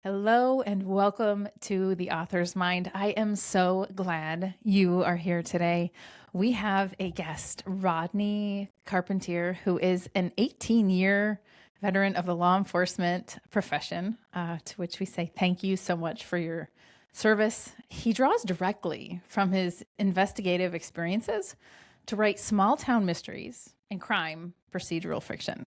Hello and welcome to the Author's Mind. I am so glad you are here today. We have a guest, Rodney Carpentier, who is an 18-year veteran of the law enforcement profession, to which we say thank you so much for your service. He draws directly from his investigative experiences to write small town mysteries and crime procedural fiction.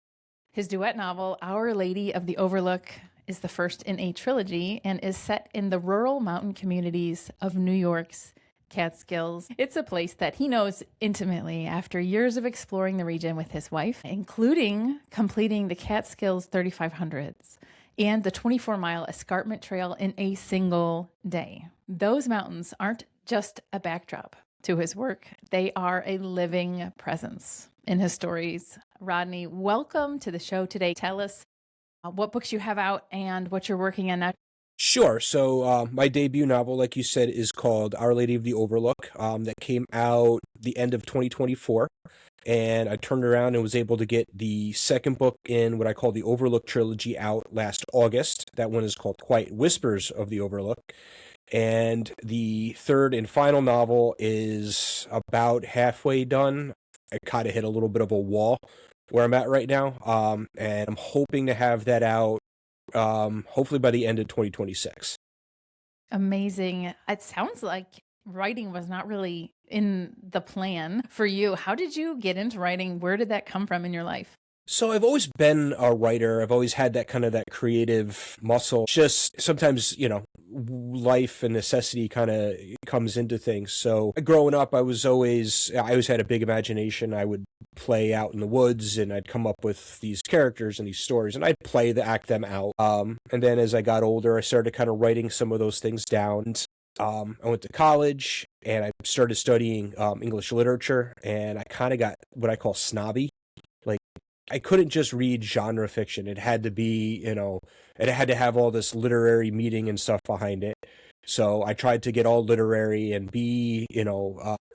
His duet novel, Our Lady of the Overlook, is the first in a trilogy and is set in the rural mountain communities of New York's Catskills. It's a place that he knows intimately after years of exploring the region with his wife, including completing the Catskills 3500s and the 24-mile escarpment trail in a single day. Those mountains aren't just a backdrop to his work, they are a living presence in his stories. Rodney, welcome to the show today. Tell us what books you have out and what you're working on now. Sure. So my debut novel, like you said, is called Our Lady of the Overlook. That came out the end of 2024. And I turned around and was able to get the second book in what I call the Overlook trilogy out last August. That one is called Quiet Whispers of the Overlook. And the third and final novel is about halfway done. I kind of hit a little bit of a wall where I'm at right now. And I'm hoping to have that out hopefully by the end of 2026. Amazing. It sounds like writing was not really in the plan for you. How did you get into writing? Where did that come from in your life? So I've always been a writer. I've always had that kind of that creative muscle. Just sometimes, life and necessity kind of comes into things. So growing up, I always had a big imagination. I would play out in the woods and I'd come up with these characters and these stories and I'd act them out. And then as I got older, I started kind of writing some of those things down. I went to college and I started studying English literature, and I kind of got what I call snobby. Like, I couldn't just read genre fiction. It had to be, it had to have all this literary meaning and stuff behind it. So I tried to get all literary and be,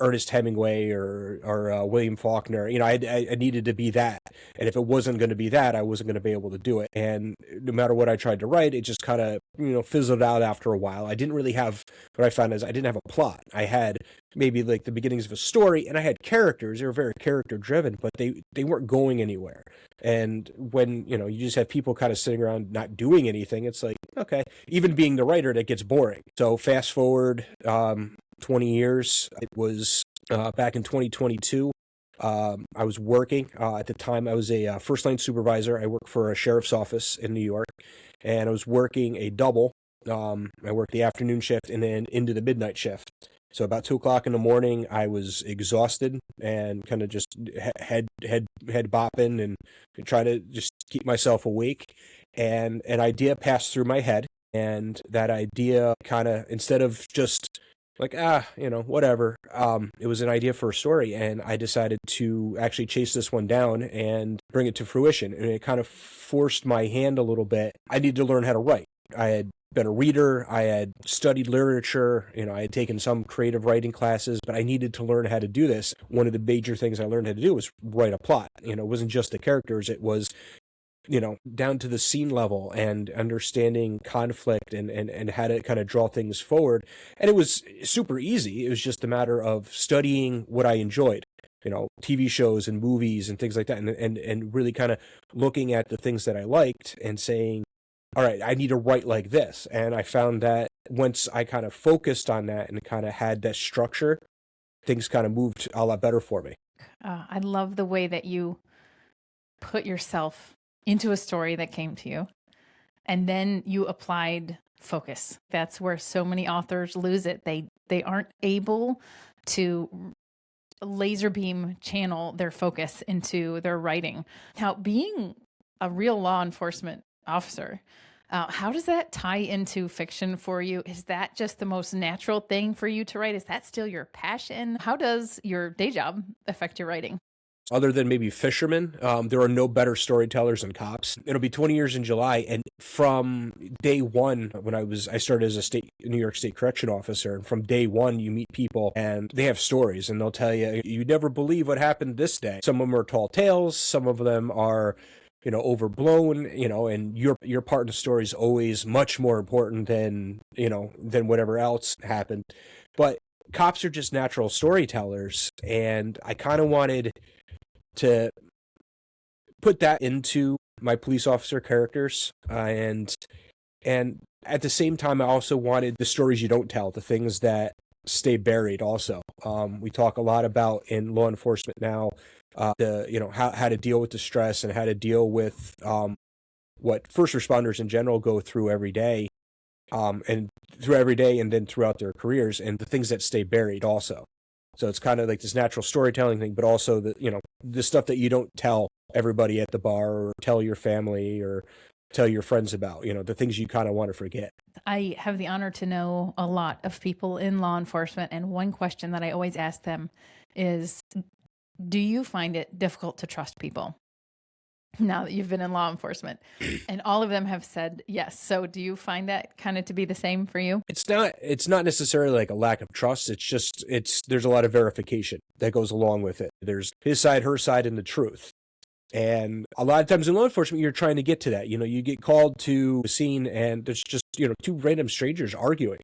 Ernest Hemingway or William Faulkner. I needed to be that. And if it wasn't going to be that, I wasn't going to be able to do it. And no matter what I tried to write, it just kind of, fizzled out after a while. I didn't really have, what I found is I didn't have a plot. I had maybe like the beginnings of a story, and I had characters. They were very character driven, but they weren't going anywhere. And when, you just have people kind of sitting around not doing anything, it's like, okay, even being the writer, that gets boring. So fast forward 20 years, it was back in 2022. I was working. At the time, I was a first line supervisor. I worked for a sheriff's office in New York, and I was working a double. I worked the afternoon shift and then into the midnight shift. So about 2 o'clock in the morning, I was exhausted and kind of just head bopping and try to just keep myself awake. And an idea passed through my head, and that idea kind of, instead of just like, whatever, it was an idea for a story, and I decided to actually chase this one down and bring it to fruition. And it kind of forced my hand a little bit. I needed to learn how to write. I had been a reader, I had studied literature, I had taken some creative writing classes, but I needed to learn how to do this. One of the major things I learned how to do was write a plot. It wasn't just the characters, it was, down to the scene level and understanding conflict and how to kind of draw things forward. And it was super easy. It was just a matter of studying what I enjoyed. TV shows and movies and things like that, and really kind of looking at the things that I liked and saying, all right, I need to write like this. And I found that once I kind of focused on that and kind of had that structure, things kind of moved a lot better for me. I love the way that you put yourself into a story that came to you, and then you applied focus. That's where so many authors lose it. They aren't able to laser beam channel their focus into their writing. Now, being a real law enforcement officer, how does that tie into fiction for you? Is that just the most natural thing for you to write? Is that still your passion? How does your day job affect your writing? Other than maybe fishermen, there are no better storytellers than cops. It'll be 20 years in July, and from day one, when I started as a New York State correction officer, and from day one, you meet people and they have stories, and they'll tell you, you never believe what happened this day. Some of them are tall tales, some of them are overblown, and your part in the story is always much more important than whatever else happened. But cops are just natural storytellers, and I kind of wanted to put that into my police officer characters, and at the same time, I also wanted the stories you don't tell, the things that stay buried. Also, we talk a lot about in law enforcement now, how to deal with the stress and how to deal with what first responders in general go through every day, and then throughout their careers, and the things that stay buried also. So it's kind of like this natural storytelling thing, but also the stuff that you don't tell everybody at the bar, or tell your family, or tell your friends about, the things you kind of want to forget. I have the honor to know a lot of people in law enforcement, and one question that I always ask them is, do you find it difficult to trust people now that you've been in law enforcement? And all of them have said yes. So do you find that kind of to be the same for you? It's not necessarily like a lack of trust. There's a lot of verification that goes along with it. There's his side, her side, and the truth. And a lot of times in law enforcement, you're trying to get to that. You get called to a scene, and there's just, two random strangers arguing.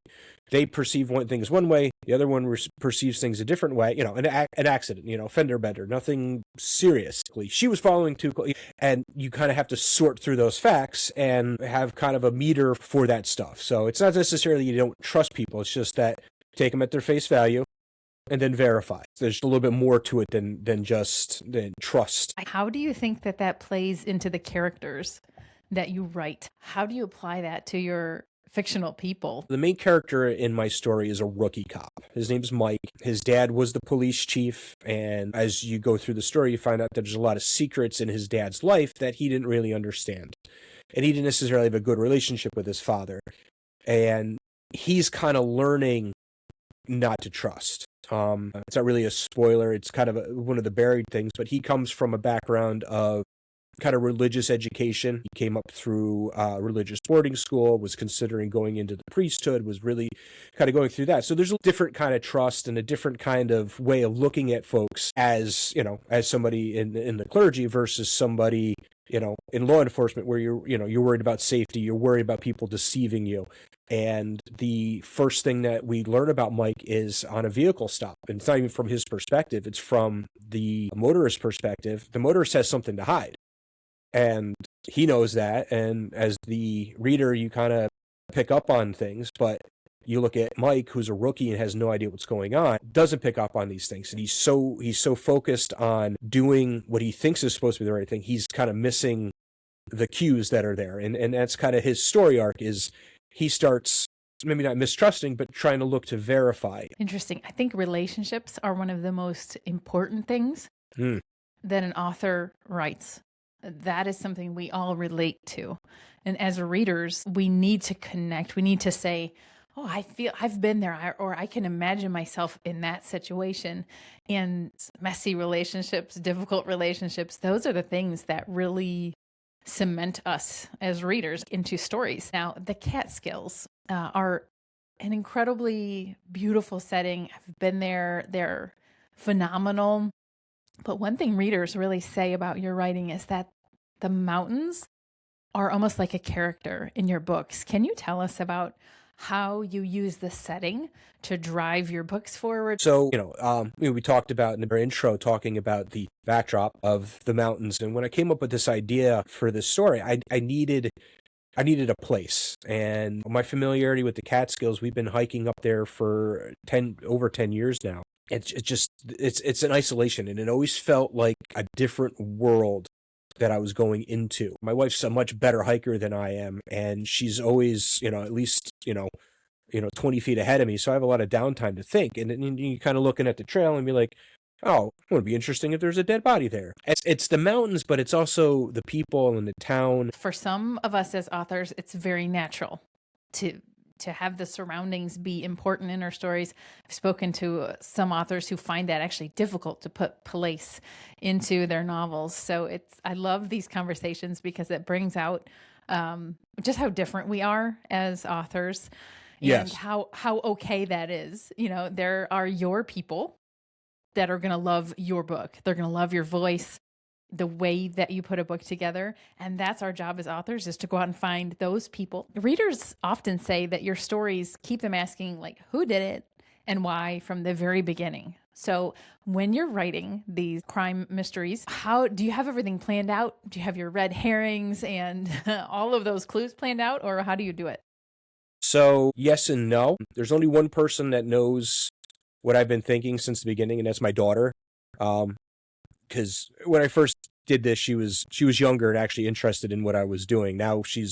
They perceive one thing as one way, the other one perceives things a different way. An accident, fender bender, nothing serious. She was following too close, and you kind of have to sort through those facts and have kind of a meter for that stuff. So it's not necessarily you don't trust people. It's just that take them at their face value, and then verify. There's a little bit more to it than trust. How do you think that plays into the characters that you write? How do you apply that to your fictional people? The main character in my story is a rookie cop. His name's Mike. His dad was the police chief, and as you go through the story, you find out that there's a lot of secrets in his dad's life that he didn't really understand. And he didn't necessarily have a good relationship with his father. And he's kind of learning not to trust. It's not really a spoiler. It's kind of one of the buried things, but he comes from a background of kind of religious education. He came up through religious boarding school, was considering going into the priesthood, was really kind of going through that. So there's a different kind of trust and a different kind of way of looking at folks as somebody in the clergy versus somebody, in law enforcement, where you're worried about safety, you're worried about people deceiving you. And the first thing that we learn about Mike is on a vehicle stop. And it's not even from his perspective, it's from the motorist's perspective. The motorist has something to hide. And he knows that. And as the reader, you kind of pick up on things. But you look at Mike, who's a rookie and has no idea what's going on, doesn't pick up on these things. And he's so focused on doing what he thinks is supposed to be the right thing. He's kind of missing the cues that are there. And that's kind of his story arc is he starts maybe not mistrusting, but trying to look to verify. Interesting. I think relationships are one of the most important things that an author writes. That is something we all relate to. And as readers, we need to connect. We need to say, oh, I feel I've been there, or I can imagine myself in that situation. And messy relationships, difficult relationships, those are the things that really cement us as readers into stories. Now, the Catskills are an incredibly beautiful setting. I've been there. They're phenomenal. But one thing readers really say about your writing is that the mountains are almost like a character in your books. Can you tell us about how you use the setting to drive your books forward? So, we talked about in our intro, talking about the backdrop of the mountains. And when I came up with this idea for this story, I needed a place. And my familiarity with the Catskills, we've been hiking up there for over 10 years now. It's an isolation, and it always felt like a different world that I was going into. My wife's a much better hiker than I am, and she's always, at least, 20 feet ahead of me. So I have a lot of downtime to think. And then you kind of looking at the trail and be like, oh, it would be interesting if there's a dead body there. It's the mountains, but it's also the people and the town. For some of us as authors, it's very natural to have the surroundings be important in our stories. I've spoken to some authors who find that actually difficult to put place into their novels. So I love these conversations because it brings out just how different we are as authors, and Yes. how okay that is. There are your people that are going to love your book. They're going to love your voice. the way that you put a book together. And that's our job as authors, is to go out and find those people. Readers often say that your stories keep them asking, like, who did it and why from the very beginning. So when you're writing these crime mysteries, how do you have everything planned out? Do you have your red herrings and all of those clues planned out, or how do you do it? So yes and no. There's only one person that knows what I've been thinking since the beginning, and that's my daughter. Because when I first did this, she was younger and actually interested in what I was doing. Now she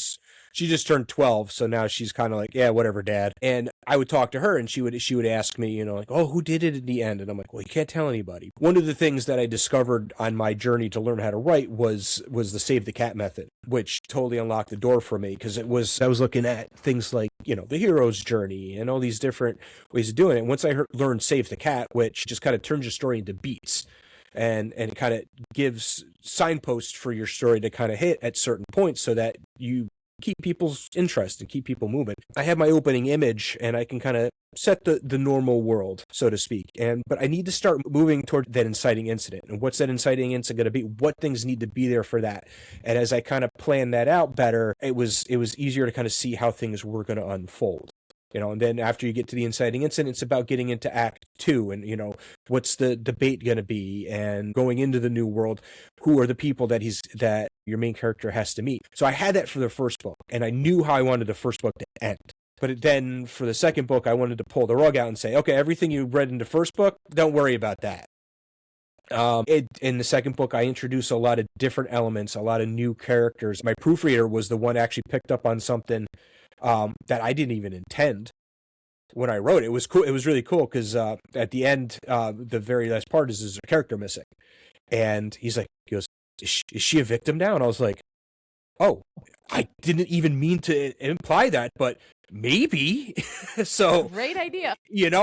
just turned 12, so now she's kind of like, yeah, whatever, Dad. And I would talk to her, and she would ask me, like, oh, who did it in the end? And I'm like, well, you can't tell anybody. One of the things that I discovered on my journey to learn how to write was the save the cat method, which totally unlocked the door for me, because I was looking at things like, the hero's journey and all these different ways of doing it. And once I learned save the cat, which just kind of turns your story into beats, and it kind of gives signposts for your story to kind of hit at certain points so that you keep people's interest and keep people moving. I have my opening image, and I can kind of set the normal world, so to speak. But I need to start moving toward that inciting incident. And what's that inciting incident going to be? What things need to be there for that? And as I kind of plan that out better, it was easier to kind of see how things were going to unfold. And then after you get to the inciting incident, it's about getting into Act 2 and, what's the debate going to be, and going into the new world, who are the people that your main character has to meet. So I had that for the first book, and I knew how I wanted the first book to end. But then for the second book, I wanted to pull the rug out and say, okay, everything you read in the first book, don't worry about that. In the second book, I introduced a lot of different elements, a lot of new characters. My proofreader was the one that actually picked up on something that I didn't even intend when I wrote it. It was cool. It was really cool because at the end, the very last part is a character missing, and he goes, is she a victim now? And I was like, oh, I didn't even mean to imply that, but maybe. So great idea. And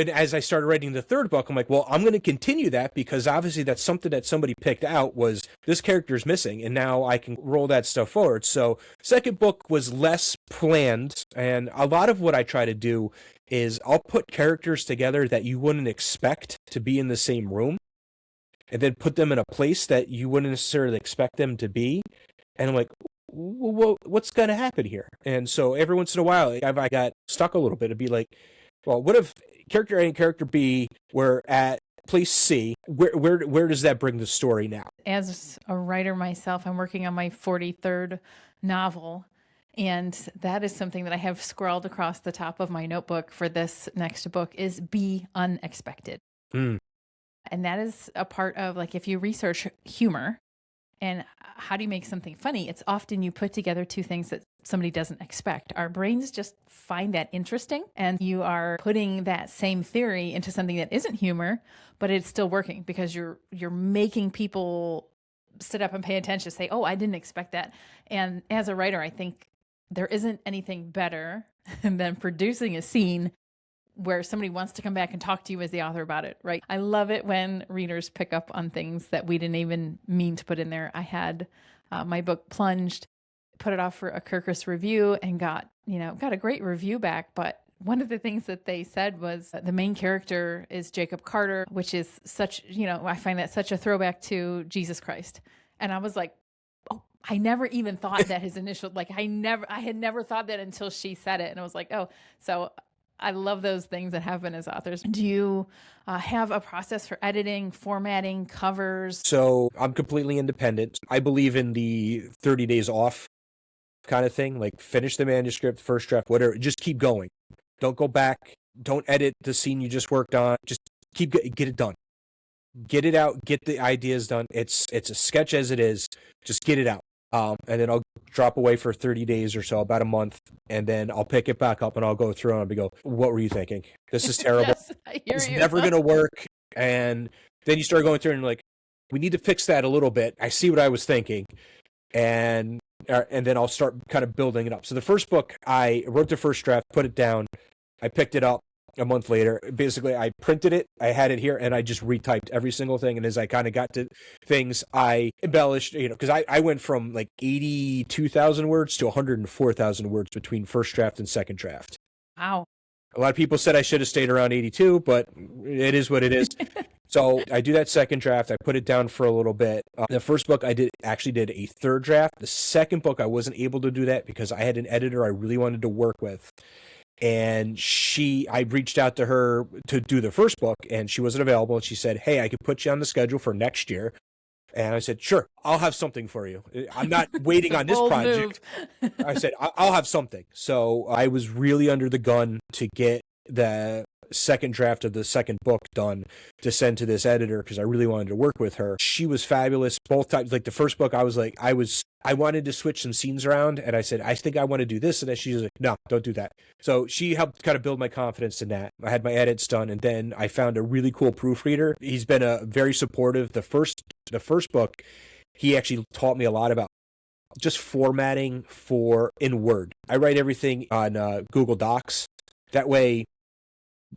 as I started writing the third book, I'm like, well, I'm going to continue that, because obviously that's something that somebody picked out, was this character's missing, and now I can roll that stuff forward. So second book was less planned, and a lot of what I try to do is I'll put characters together that you wouldn't expect to be in the same room, and then put them in a place that you wouldn't necessarily expect them to be. And I'm like, well, what's going to happen here? And so every once in a while, I got stuck a little bit. It'd be like, well, what if character A and character B were at place C? Where does that bring the story now? As a writer myself, I'm working on my 43rd novel. And that is something that I have scrawled across the top of my notebook for this next book, is be unexpected. Mm. And that is a part of, like, if you research humor and how do you make something funny, it's often you put together two things that somebody doesn't expect. Our brains just find that interesting, and you are putting that same theory into something that isn't humor, but it's still working because you're making people sit up and pay attention, say, oh, I didn't expect that. And as a writer, I think there isn't anything better than producing a scene where somebody wants to come back and talk to you as the author about it, right? I love it when readers pick up on things that we didn't even mean to put in there. I had my book Plunged, put it off for a Kirkus review, and got a great review back. But one of the things that they said was the main character is Jacob Carter, which is such, I find that such a throwback to Jesus Christ. And I was like, oh, I never even thought that his initial, I had never thought that until she said it. And I was like, oh, so I love those things that happen as authors. Do you have a process for editing, formatting, covers? So I'm completely independent. I believe in the 30 days off kind of thing, like finish the manuscript, first draft, whatever, just keep going. Don't go back. Don't edit the scene you just worked on. Just get it done. Get it out. Get the ideas done. It's a sketch as it is. Just get it out. And then I'll drop away for 30 days or so, about a month, and then I'll pick it back up and I'll go through and I'll go, what were you thinking? This is terrible. Yes, It's never going to work. And then you start going through and like, we need to fix that a little bit. I see what I was thinking. And then I'll start kind of building it up. So the first book, I wrote the first draft, put it down. I picked it up a month later. Basically, I printed it, I had it here, and I just retyped every single thing. And as I kind of got to things, I embellished, because I went from like 82,000 words to 104,000 words between first draft and second draft. Wow. A lot of people said I should have stayed around 82, but it is what it is. So I do that second draft. I put it down for a little bit. The first book I actually did a third draft. The second book I wasn't able to do that because I had an editor I really wanted to work with. And I reached out to her to do the first book, and she wasn't available. And she said, "Hey, I could put you on the schedule for next year." And I said, "Sure, I'll have something for you. I'm not waiting on this project." I said, "I'll have something." So I was really under the gun to get the second draft of the second book done to send to this editor because I really wanted to work with her. She was fabulous both times. Like the first book, I wanted to switch some scenes around, and I said, "I think I want to do this," and then she was like, "No, don't do that." So she helped kind of build my confidence in that. I had my edits done, and then I found a really cool proofreader. He's been very supportive. The first book, he actually taught me a lot about just formatting in Word. I write everything on Google Docs. That way,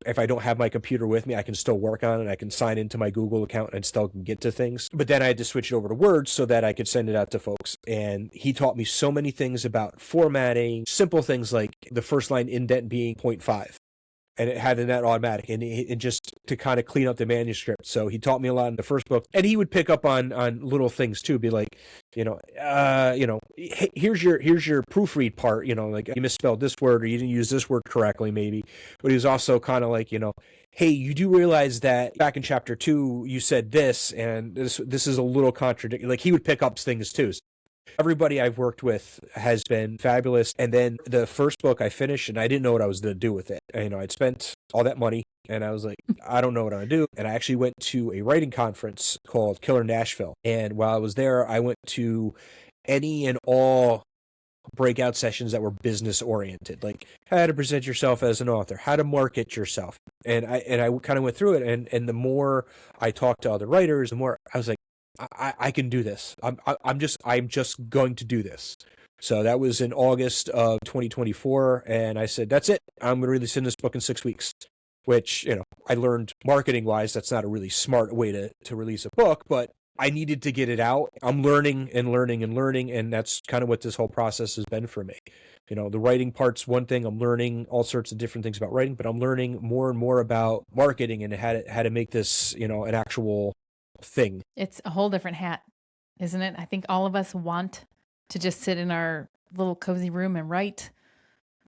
if I don't have my computer with me, I can still work on it. I can sign into my Google account and still get to things. But then I had to switch it over to Word so that I could send it out to folks. And he taught me so many things about formatting, simple things like the first line indent being 0.5. And it had that automatic, and just to kind of clean up the manuscript. So he taught me a lot in the first book, and he would pick up on little things too. Be like, here's your proofread part. Like you misspelled this word or you didn't use this word correctly, maybe. But he was also kind of like, hey, you do realize that back in chapter 2 you said this, and this is a little contradictory. Like he would pick up things too. Everybody I've worked with has been fabulous. And then the first book I finished, and I didn't know what I was going to do with it. I'd spent all that money, and I was like, I don't know what I'm going to do. And I actually went to a writing conference called Killer Nashville. And while I was there, I went to any and all breakout sessions that were business oriented, like how to present yourself as an author, how to market yourself. And I kind of went through it. And the more I talked to other writers, the more I was like, I can do this. I'm just going to do this. So that was in August of 2024, and I said, that's it. I'm going to release this book in 6 weeks. Which I learned marketing wise, that's not a really smart way to release a book, but I needed to get it out. I'm learning and learning and learning, and that's kind of what this whole process has been for me. The writing part's one thing. I'm learning all sorts of different things about writing, but I'm learning more and more about marketing and how to make this an actual thing. It's a whole different hat, isn't it? I think all of us want to just sit in our little cozy room and write,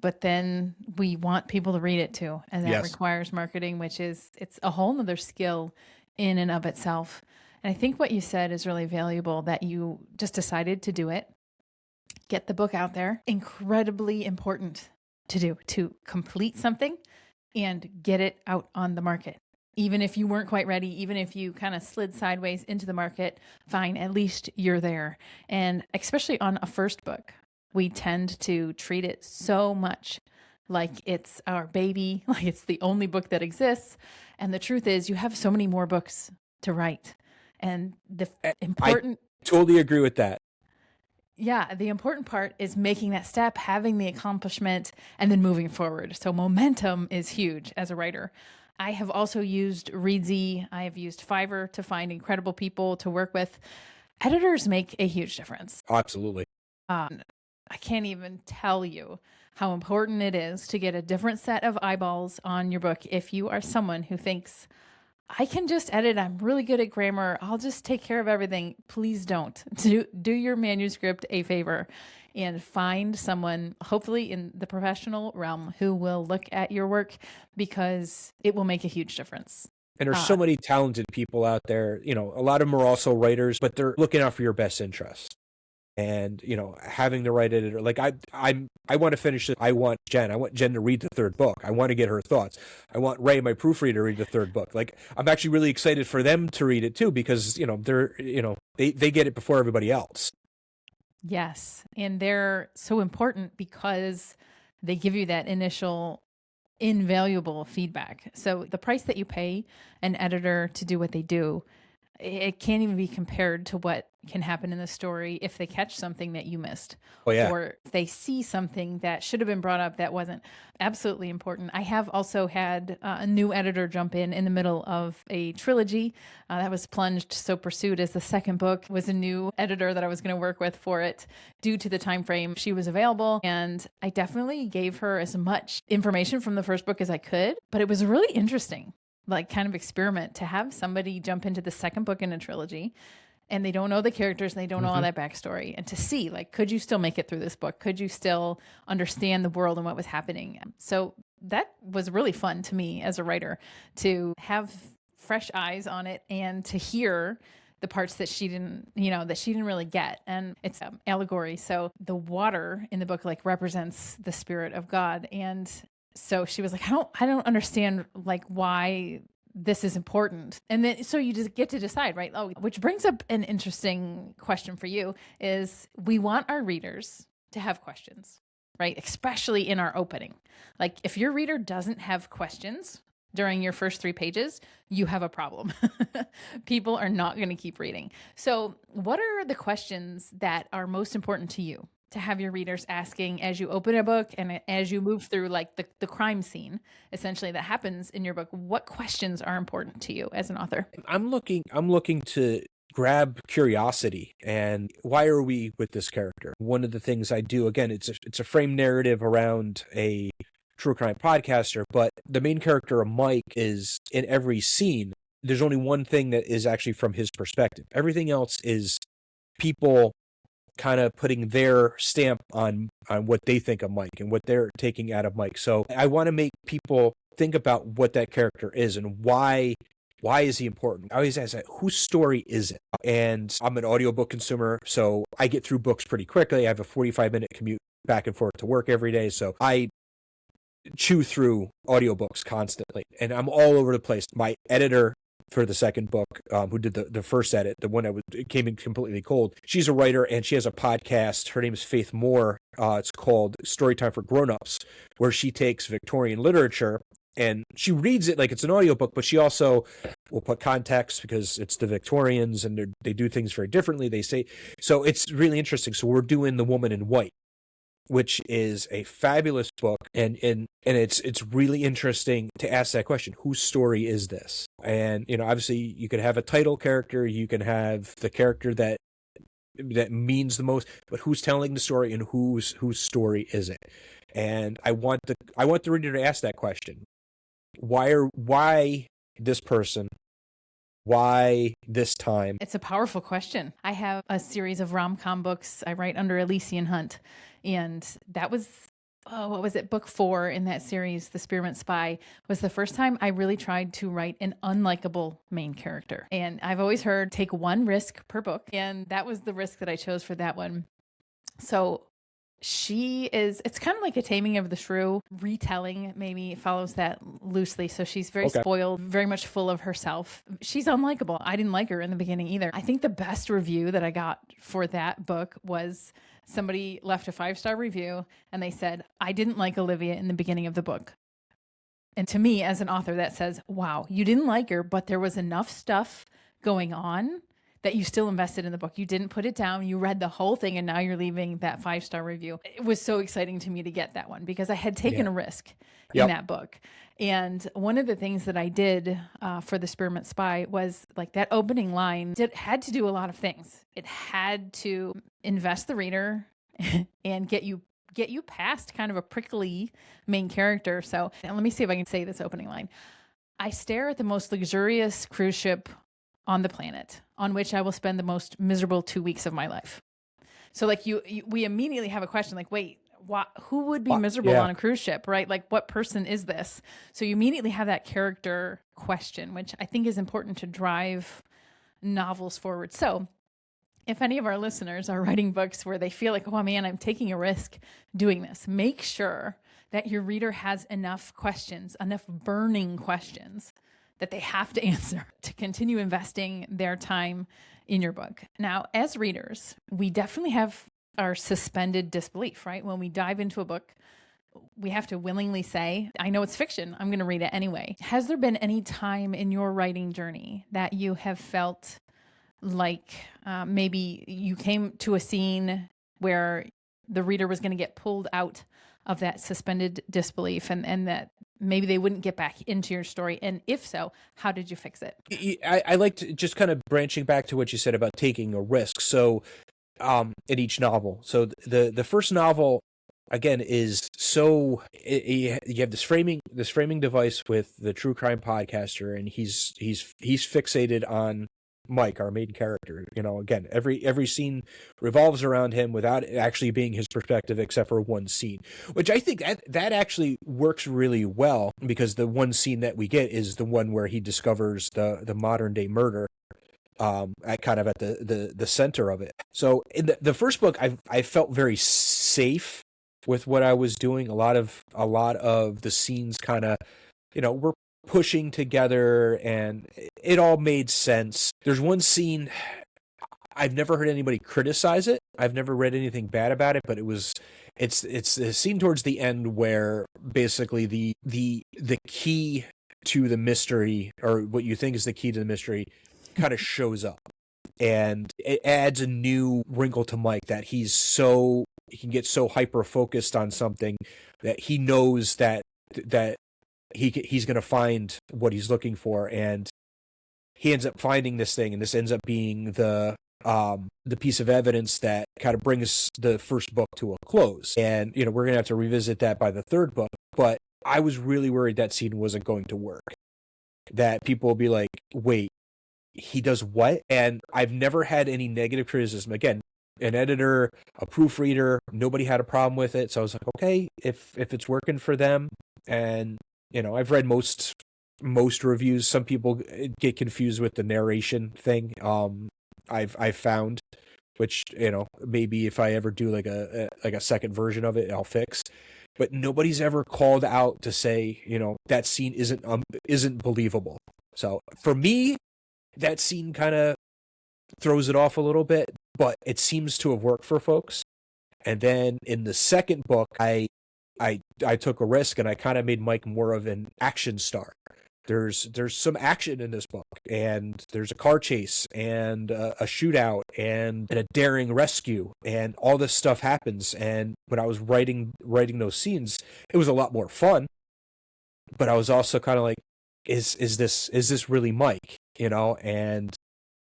but then we want people to read it too. And that requires marketing, it's a whole nother skill in and of itself. And I think what you said is really valuable, that you just decided to do it, get the book out there. Incredibly important to do, to complete something and get it out on the market. Even if you weren't quite ready, even if you kind of slid sideways into the market, fine, at least you're there. And especially on a first book, we tend to treat it so much like it's our baby, like it's the only book that exists. And the truth is, you have so many more books to write. And I totally agree with that. Yeah, the important part is making that step, having the accomplishment, and then moving forward. So momentum is huge as a writer. I have also used Reedsy. I have used Fiverr to find incredible people to work with. Editors make a huge difference. Absolutely. I can't even tell you how important it is to get a different set of eyeballs on your book. If you are someone who thinks, I can just edit, I'm really good at grammar, I'll just take care of everything, please don't. Do your manuscript a favor and find someone, hopefully in the professional realm, who will look at your work, because it will make a huge difference. And there's so many talented people out there. A lot of them are also writers, but they're looking out for your best interest. And, having the right editor, like I want to finish it. I want Jen to read the third book. I want to get her thoughts. I want Ray, my proofreader, to read the third book. Like, I'm actually really excited for them to read it too, because, they get it before everybody else. Yes. And they're so important because they give you that initial invaluable feedback. So the price that you pay an editor to do what they do, it can't even be compared to what can happen in the story if they catch something that you missed. Oh, yeah. Or if they see something that should have been brought up that wasn't. Absolutely important. I have also had a new editor jump in the middle of a trilogy that was plunged, so pursued as the second book. Was a new editor that I was going to work with for it due to the time frame. She was available, and I definitely gave her as much information from the first book as I could, but it was really interesting like kind of experiment to have somebody jump into the second book in a trilogy and they don't know the characters and they don't know all Mm-hmm. that backstory, and to see, like, could you still make it through this book? Could you still understand the world and what was happening? So that was really fun to me as a writer, to have fresh eyes on it and to hear the parts that she didn't, that she didn't really get. And it's allegory. So the water in the book like represents the spirit of God. And so she was like, I don't understand like why this is important. And then so you just get to decide, right? Oh, which brings up an interesting question for you, is we want our readers to have questions, right? Especially in our opening. Like if your reader doesn't have questions during your first 3 pages, you have a problem. People are not going to keep reading. So what are the questions that are most important to you to have your readers asking as you open a book and as you move through like the crime scene essentially that happens in your book? What questions are important to you as an author? I'm looking to grab curiosity and why are we with this character? One of the things I do, again, it's a frame narrative around a true crime podcaster, but the main character of Mike is in every scene. There's only one thing that is actually from his perspective. Everything else is people kind of putting their stamp on what they think of Mike and what they're taking out of Mike. So I want to make people think about what that character is and why is he important? I always ask that, whose story is it? And I'm an audiobook consumer, so I get through books pretty quickly. I have a 45-minute commute back and forth to work every day, so I chew through audiobooks constantly, and I'm all over the place. My editor for the second book, who did the first edit, the one that it came in completely cold, she's a writer and she has a podcast. Her name is Faith Moore. It's called Storytime for Grown-Ups, where she takes Victorian literature and she reads it like it's an audiobook, but she also will put context because it's the Victorians and they do things very differently, they say. So it's really interesting. So we're doing The Woman in White, which is a fabulous book, and it's really interesting to ask that question: whose story is this? And obviously, you could have a title character, you can have the character that means the most, but who's telling the story and whose story is it? And I want the reader to ask that question: why this person? Why this time? It's a powerful question. I have a series of rom-com books I write under Elysian Hunt, and that was, what was it? Book 4 in that series, The Spearmint Spy, was the first time I really tried to write an unlikable main character. And I've always heard take one risk per book, and that was the risk that I chose for that one. So it's kind of like a Taming of the Shrew retelling, maybe follows that loosely. So she's very spoiled, very much full of herself. She's unlikable. I didn't like her in the beginning either. I think the best review that I got for that book was somebody left a 5-star review and they said, I didn't like Olivia in the beginning of the book. And to me, as an author, that says, wow, you didn't like her, but there was enough stuff going on that you still invested in the book. You didn't put it down. You read the whole thing, and now you're leaving that 5-star review. It was so exciting to me to get that one because I had taken a risk in that book. And one of the things that I did for The Spearmint Spy was like that opening line had to do a lot of things. It had to invest the reader and get you past kind of a prickly main character. So let me see if I can say this opening line. I stare at the most luxurious cruise ship on the planet, on which I will spend the most miserable 2 weeks of my life. So like we immediately have a question like, wait, who would be miserable on a cruise ship, right? Like what person is this? So you immediately have that character question, which I think is important to drive novels forward. So if any of our listeners are writing books where they feel like, oh man, I'm taking a risk doing this, make sure that your reader has enough questions, enough burning questions that they have to answer to continue investing their time in your book. Now, as readers, we definitely have our suspended disbelief, right? When we dive into a book, we have to willingly say, I know it's fiction, I'm going to read it anyway. Has there been any time in your writing journey that you have felt like maybe you came to a scene where the reader was going to get pulled out of that suspended disbelief and that maybe they wouldn't get back into your story? And if so, how did you fix it? I like to just kind of branching back to what you said about taking a risk. So in each novel. So the first novel, again is so you have this framing device with the true crime podcaster, and he's fixated on Mike, our main character. Again, every scene revolves around him without it actually being his perspective, except for one scene, which I think that actually works really well, because the one scene that we get is the one where he discovers the modern day murder, at the center of it. So in the first book, I felt very safe with what I was doing. A lot of the scenes kind of, were pushing together, and it all made sense. There's one scene, I've never heard anybody criticize it. I've never read anything bad about it, but it's a scene towards the end where basically the key to the mystery, or what you think is the key to the mystery, kind of shows up, and it adds a new wrinkle to Mike, that he can get so hyper focused on something that he knows that he's going to find what he's looking for, and he ends up finding this thing, and this ends up being the piece of evidence that kind of brings the first book to a close. And we're going to have to revisit that by the third book, but I was really worried that scene wasn't going to work, that people will be like, wait, he does what? And I've never had any negative criticism. Again, an editor, a proofreader, nobody had a problem with it. So I was like, okay, if it's working for them. And I've read most reviews. Some people get confused with the narration thing. I've found, which maybe if I ever do like a second version of it, I'll fix. But nobody's ever called out to say that scene isn't believable. So for me, that scene kind of throws it off a little bit, but it seems to have worked for folks. And then in the second book, I took a risk, and I kind of made Mike more of an action star. There's some action in this book, and there's a car chase, and a shootout, and a daring rescue, and all this stuff happens. And when I was writing those scenes, it was a lot more fun. But I was also kind of like, is this really Mike? And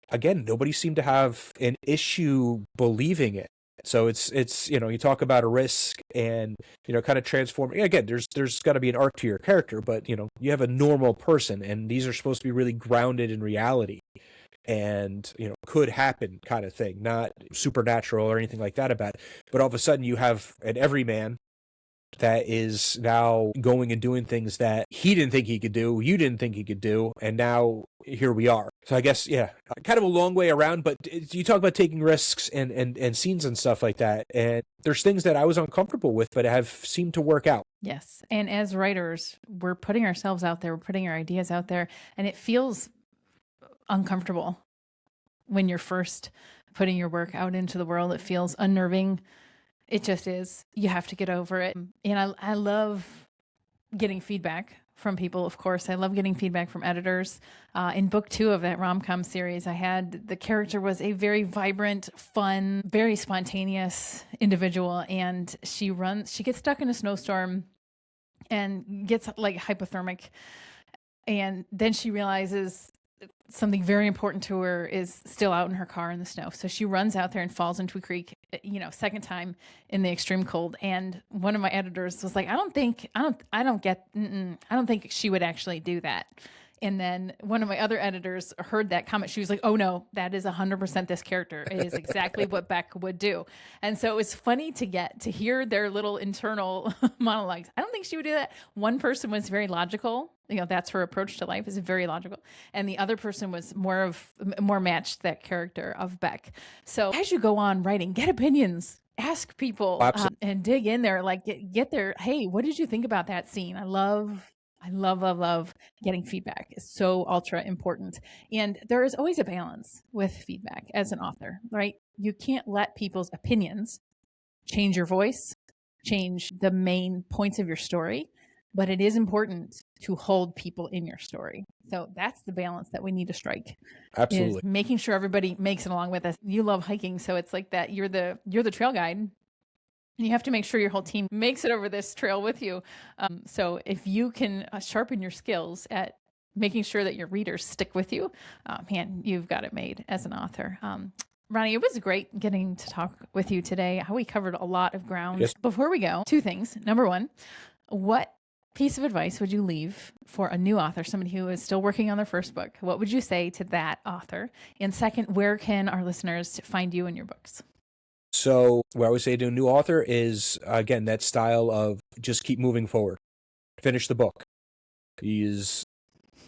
again, nobody seemed to have an issue believing it. So it's you talk about a risk, and kind of transforming. Again, there's got to be an arc to your character, but you have a normal person, and these are supposed to be really grounded in reality, and could happen kind of thing, not supernatural or anything like that about it. But all of a sudden, you have an everyman that is now going and doing things that he didn't think he could do, you didn't think he could do, and now here we are. So I guess, yeah, kind of a long way around, but you talk about taking risks and scenes and stuff like that, and there's things that I was uncomfortable with, but have seemed to work out. Yes. And as writers, we're putting ourselves out there, we're putting our ideas out there, and it feels uncomfortable when you're first putting your work out into the world. It feels unnerving. It just is. You have to get over it. And I love getting feedback from people, of course. I love getting feedback from editors. In book 2 of that rom-com series, the character was a very vibrant, fun, very spontaneous individual. And she gets stuck in a snowstorm and gets like hypothermic. And then she realizes something very important to her is still out in her car in the snow. So she runs out there and falls into a creek, second time in the extreme cold. And one of my editors was like, I don't think she would actually do that. And then one of my other editors heard that comment. She was like, oh no, that is 100% this character. It is exactly what Beck would do. And so it was funny to hear their little internal monologues. I don't think she would do that. One person was very logical. That's her approach to life, is very logical. And the other person was more matched that character of Beck. So as you go on writing, get opinions, ask people, and dig in there, like get their, hey, what did you think about that scene? I love getting feedback. It's so ultra important. And there is always a balance with feedback as an author, right? You can't let people's opinions change your voice, change the main points of your story, but it is important to hold people in your story. So that's the balance that we need to strike. Absolutely. Is making sure everybody makes it along with us. You love hiking, so it's like that. You're the trail guide. You have to make sure your whole team makes it over this trail with you. So if you can sharpen your skills at making sure that your readers stick with you, man, you've got it made as an author. Ronnie, it was great getting to talk with you today. We covered a lot of ground. Yes. Before we go, two things. Number one, what piece of advice would you leave for a new author, somebody who is still working on their first book? What would you say to that author? And second, where can our listeners find you and your books? So what I would say to a new author is, again, that style of just keep moving forward. Finish the book. Is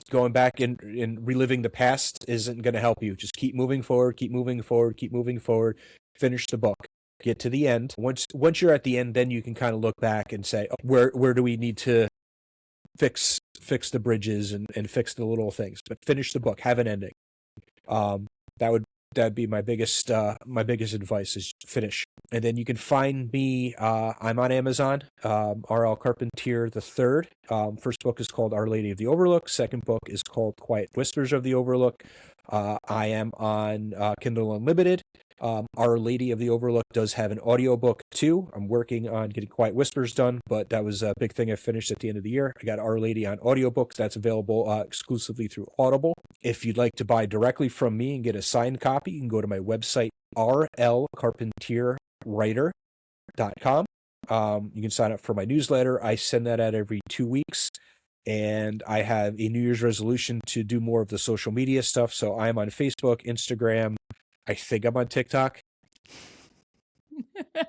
going back and reliving the past isn't going to help you. Just keep moving forward, keep moving forward, keep moving forward. Finish the book. Get to the end. Once you're at the end, then you can kind of look back and say, oh, where do we need to fix the bridges and fix the little things. But finish the book. Have an ending. That'd be my biggest advice is finish. And then you can find me. I'm on Amazon. R.L. Carpentier III. First book is called Our Lady of the Overlook. Second book is called Quiet Whispers of the Overlook. I am on Kindle Unlimited. Our Lady of the Overlook does have an audiobook too. I'm working on getting Quiet Whispers done, but that was a big thing I finished at the end of the year. I got Our Lady on audiobooks. That's available exclusively through Audible. If you'd like to buy directly from me and get a signed copy, you can go to my website, rlcarpentierwriter.com. You can sign up for my newsletter. I send that out every 2 weeks. And I have a New Year's resolution to do more of the social media stuff. So I'm on Facebook, Instagram. I think I'm on TikTok.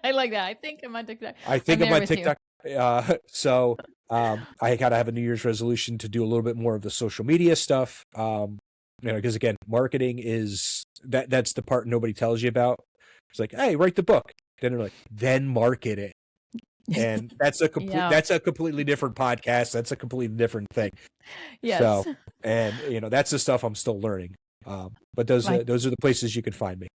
I like that. I think I'm on TikTok. I think I'm on TikTok. So I gotta have a New Year's resolution to do a little bit more of the social media stuff. Because again, marketing is that's the part nobody tells you about. It's like, hey, write the book. Then they're like, then market it. And that's a completely different podcast. That's a completely different thing. Yes. So, and that's the stuff I'm still learning. But those are the places you can find me.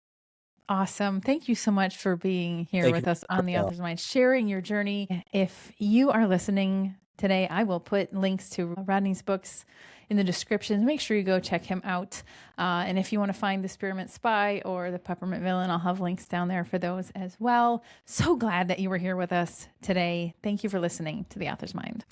Awesome. Thank you so much for being here with us on The Author's Mind, sharing your journey. If you are listening today, I will put links to Rodney's books in the description. Make sure you go check him out. And if you want to find The Spearmint Spy or The Peppermint Villain, I'll have links down there for those as well. So glad that you were here with us today. Thank you for listening to The Author's Mind.